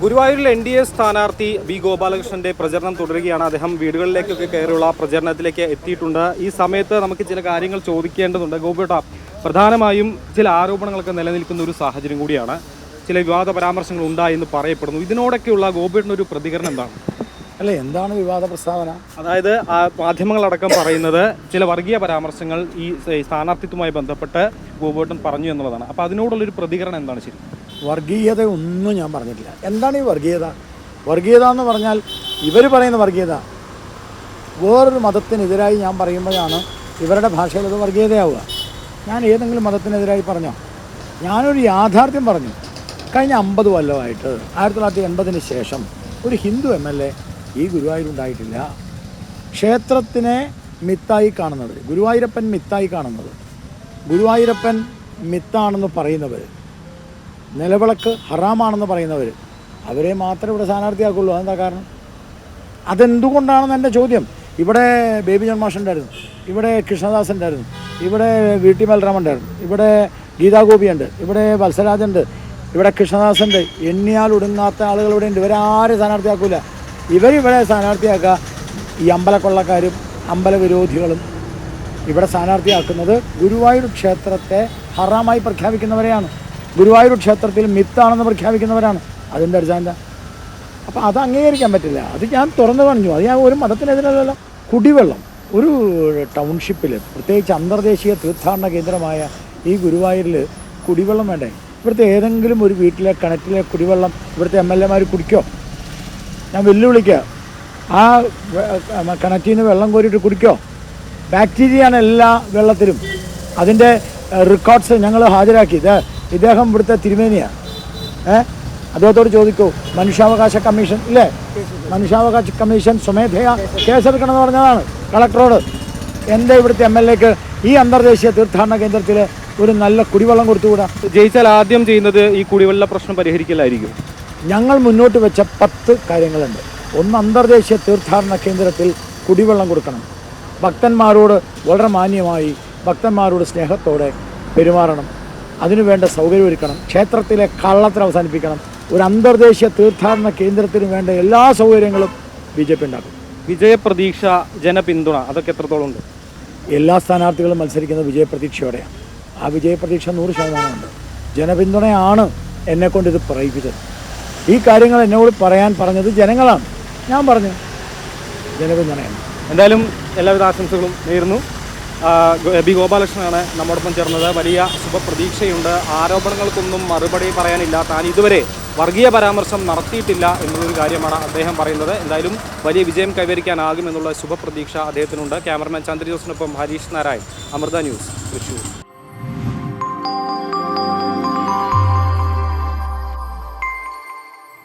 ഗുരുവായൂരിൽ NDA സ്ഥാനാർത്ഥി V ഗോപാലകൃഷ്ണന്റെ പ്രചരണം തുടരുകയാണ്. അദ്ദേഹം വീടുകളിലേക്കൊക്കെ കയറിയുള്ള പ്രചരണത്തിലേക്ക് എത്തിയിട്ടുണ്ട്. ഈ സമയത്ത് നമുക്ക് ചില കാര്യങ്ങൾ ചോദിക്കേണ്ടതുണ്ട്. ഗോപിയേട്ടാ, പ്രധാനമായും ചില ആരോപണങ്ങളൊക്കെ നിലനിൽക്കുന്ന ഒരു സാഹചര്യം കൂടിയാണ്. ചില വിവാദ പരാമർശങ്ങൾ ഉണ്ടായെന്ന് പറയപ്പെടുന്നു. ഇതിനോടൊക്കെയുള്ള ഗോപിയേട്ടനൊരു പ്രതികരണം എന്താണ്? അല്ല, എന്താണ് വിവാദ പ്രസ്താവന? അതായത് മാധ്യമങ്ങളടക്കം പറയുന്നത് ചില വർഗീയ പരാമർശങ്ങൾ ഈ സ്ഥാനാർത്ഥിത്വവുമായി ബന്ധപ്പെട്ട് ഗോപിയേട്ടൻ പറഞ്ഞു എന്നുള്ളതാണ്. അപ്പോൾ അതിനോടുള്ളൊരു പ്രതികരണം എന്താണ്? ശരി, വർഗീയത ഒന്നും ഞാൻ പറഞ്ഞിട്ടില്ല. എന്താണ് ഈ വർഗീയത? വർഗീയത എന്ന് പറഞ്ഞാൽ ഇവർ പറയുന്ന വർഗീയത വേറൊരു മതത്തിനെതിരായി ഞാൻ പറയുമ്പോഴാണ് ഇവരുടെ ഭാഷയിൽ അത് വർഗീയതയാവുക. ഞാൻ ഏതെങ്കിലും മതത്തിനെതിരായി പറഞ്ഞോ? ഞാനൊരു യാഥാർത്ഥ്യം പറഞ്ഞു. കഴിഞ്ഞ 50 കൊല്ലമായിട്ട് 1980 ശേഷം ഒരു ഹിന്ദു MLA ഈ ഗുരുവായൂരുണ്ടായിട്ടില്ല. ക്ഷേത്രത്തിനെ മിത്തായി കാണുന്നത്, ഗുരുവായൂരപ്പൻ മിത്തായി കാണുന്നത്, ഗുരുവായൂരപ്പൻ മിത്താണെന്ന് പറയുന്നവർ, നിലവിളക്ക് ഹറാമാണെന്ന് പറയുന്നവർ, അവരെ മാത്രമേ ഇവിടെ സ്ഥാനാർത്ഥിയാക്കുള്ളൂ. അതെന്താ കാരണം? അതെന്തുകൊണ്ടാണെന്ന് എൻ്റെ ചോദ്യം. ഇവിടെ ബേബി ജോൺ മാഷ് ഉണ്ടായിരുന്നു, ഇവിടെ കൃഷ്ണദാസ് ഉണ്ടായിരുന്നു, ഇവിടെ VT ബലറാമൻ ഉണ്ടായിരുന്നു, ഇവിടെ ഗീതാഗോപിയുണ്ട്, ഇവിടെ വത്സരാജുണ്ട്, ഇവിടെ കൃഷ്ണദാസുണ്ട്. എണ്ണിയാൽ ഒടുങ്ങാത്ത ആളുകൾ ഇവിടെ ഉണ്ട്. ഇവരാരും സ്ഥാനാർത്ഥിയാക്കൂല. ഇവരിവിടെ സ്ഥാനാർത്ഥിയാക്കുക ഈ അമ്പലക്കൊള്ളക്കാരും അമ്പലവിരോധികളും ഇവിടെ സ്ഥാനാർത്ഥിയാക്കുന്നത് ഗുരുവായൂർ ക്ഷേത്രത്തെ ഹറാമായി പ്രഖ്യാപിക്കുന്നവരെയാണ്. ഗുരുവായൂർ ക്ഷേത്രത്തിൽ മിത്താണെന്ന് പ്രഖ്യാപിക്കുന്നവരാണ്. അതിൻ്റെ അടിസ്ഥാനം അപ്പോൾ അത് അംഗീകരിക്കാൻ പറ്റില്ല. അത് ഞാൻ തുറന്നു പറഞ്ഞു. അത് ഞാൻ ഒരു മതത്തിനെതിരല്ല. കുടിവെള്ളം ഒരു ടൗൺഷിപ്പിൽ, പ്രത്യേകിച്ച് അന്തർദേശീയ തീർത്ഥാടന കേന്ദ്രമായ ഈ ഗുരുവായൂരിൽ കുടിവെള്ളം വേണ്ടേ? ഇവിടുത്തെ ഏതെങ്കിലും ഒരു വീട്ടിലെ കിണറ്റിലെ കുടിവെള്ളം ഇവിടുത്തെ MLA കുടിക്കോ? ഞാൻ വെല്ലുവിളിക്കുക. ആ കിണറ്റിൽ നിന്ന് വെള്ളം കോരിയിട്ട് കുടിക്കോ? ബാക്ടീരിയയാണ് എല്ലാ വെള്ളത്തിലും. അതിൻ്റെ റെക്കോർഡ്സ് ഞങ്ങൾ ഹാജരാക്കി. ഇദ്ദേഹം ഇവിടുത്തെ തിരുമേനിയാണ്. അദ്ദേഹത്തോട് ചോദിക്കൂ. മനുഷ്യാവകാശ കമ്മീഷൻ ഇല്ലേ, മനുഷ്യാവകാശ കമ്മീഷൻ സ്വമേധയാ കേസെടുക്കണമെന്ന് പറഞ്ഞതാണ് കളക്ടറോട്. എൻ്റെ ഇവിടുത്തെ MLAക്ക് ഈ അന്തർദേശീയ തീർത്ഥാടന കേന്ദ്രത്തിൽ ഒരു നല്ല കുടിവെള്ളം കൊടുത്തുകൂടാ? ജയിച്ചാൽ ആദ്യം ചെയ്യുന്നത് ഈ കുടിവെള്ള പ്രശ്നം പരിഹരിക്കലായിരിക്കും. ഞങ്ങൾ മുന്നോട്ട് വെച്ച 10 കാര്യങ്ങളുണ്ട്. ഒന്ന്, അന്തർദേശീയ തീർത്ഥാടന കേന്ദ്രത്തിൽ കുടിവെള്ളം കൊടുക്കണം. ഭക്തന്മാരോട് വളരെ മാന്യമായി, ഭക്തന്മാരോട് സ്നേഹത്തോടെ പെരുമാറണം. അതിനുവേണ്ട സൗകര്യം ഒരുക്കണം. ക്ഷേത്രത്തിലെ കള്ളത്തരം അവസാനിപ്പിക്കണം. ഒരു അന്തർദേശീയ തീർത്ഥാടന കേന്ദ്രത്തിന് വേണ്ട എല്ലാ സൗകര്യങ്ങളും BJP ഉണ്ടാക്കും. വിജയപ്രതീക്ഷ, ജനപിന്തുണ അതൊക്കെ എത്രത്തോളം ഉണ്ട്? എല്ലാ സ്ഥാനാർത്ഥികളും മത്സരിക്കുന്നത് വിജയപ്രതീക്ഷയോടെയാണ്. ആ വിജയപ്രതീക്ഷ 100% ഉണ്ട്. ജനപിന്തുണയാണ് എന്നെക്കൊണ്ട് ഇത് പറയിപ്പിച്ചത്. ഈ കാര്യങ്ങൾ എന്നോട് പറയാൻ പറഞ്ഞത് ജനങ്ങളാണ്. ഞാൻ പറഞ്ഞു ജനപിന്തുണയാണ്. എന്തായാലും എല്ലാവിധ ആശംസകളും നേരുന്നു. ബി ഗോപാലകൃഷ്ണനാണ് നമ്മോടൊപ്പം ചേർന്നത്. വലിയ ശുഭപ്രതീക്ഷയുണ്ട്. ആരോപണങ്ങൾക്കൊന്നും മറുപടി പറയാനില്ല. താൻ ഇതുവരെ വർഗീയ പരാമർശം നടത്തിയിട്ടില്ല എന്നൊരു കാര്യമാണ് അദ്ദേഹം പറയുന്നത്. എന്തായാലും വലിയ വിജയം കൈവരിക്കാനാകുമെന്നുള്ള ശുഭപ്രതീക്ഷ അദ്ദേഹത്തിനുണ്ട്. ക്യാമറമാൻ ചന്ദ്രജോസിനൊപ്പം ഹരീഷ് നാരായൺ, അമൃത ന്യൂസ്, തൃശ്ശൂർ.